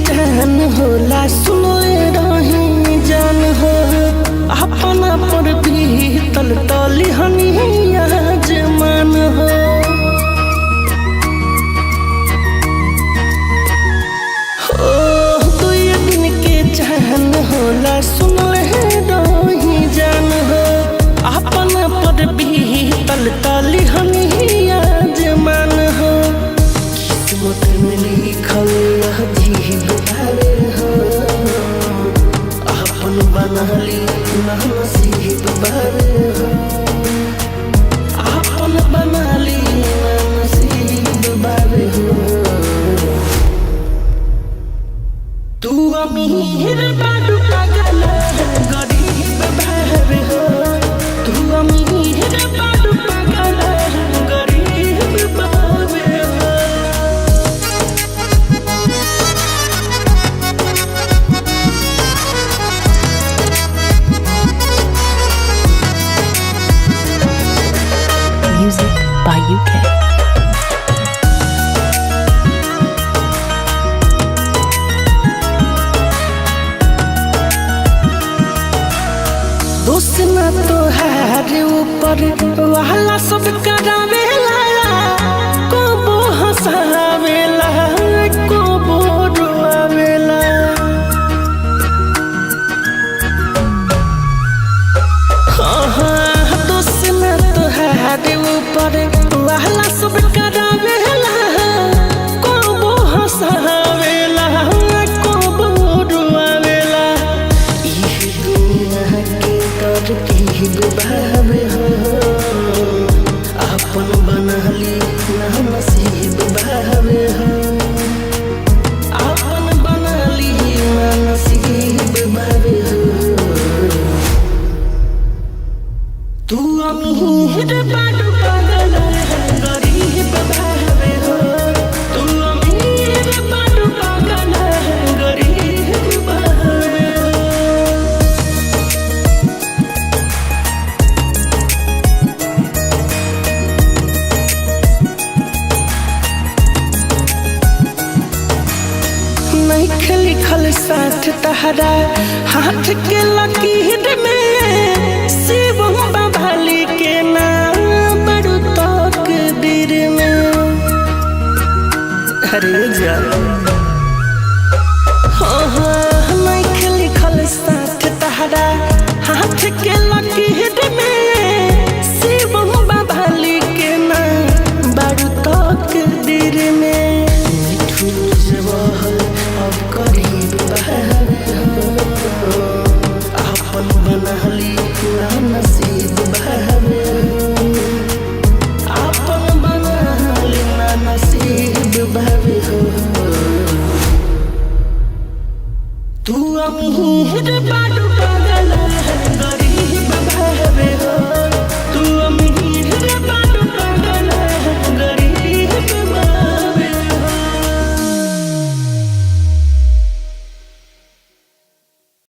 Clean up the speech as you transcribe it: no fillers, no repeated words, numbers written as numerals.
जान होला सुनले रही जान हो अपना पर भी तल तली हनिया जमान हो तो ये दिन के जान होला सुनले रही जान हो अपना पर भी तल तली हनिया जमान हो किस्मत में लिखल बनाली नसीब बारे हो आपन बनाली नसीब बारे हो तू अमीर बाडू पागल गरीब बारे हो तू अमीर बाडू पागल गरीब बारे हो Music by UK. दोस्त ना तो है ऊपर वाला सब करावेला को वो हंसावेला को वो रोवेला दोस्त ना तो है ऊपर वाला सब करावेला को वो हंसावेला को वो रोवेला ये दुनिया के तरकीब बावे हो अपन बनाली नसीब बावे हो अपन बनाली नसीब बावे हो तू अमीर बाडू पागल गरीब बावे हो तू अमीर बाडू पागल गरीब बावे हो नहीं लिखल साथ तहरा हाथ के लकीर में शिव बाबाली के नाम बड़ू तकदीर में अरे जा नहीं लिखल साथ तहरा हाथ के लकीर में शिव बाबाली के नाम बड़ू तकदीर में अब करीब अपन बनाली नसीब बावे अपन बनाली नसीब बावे हो तू अमीर बाडू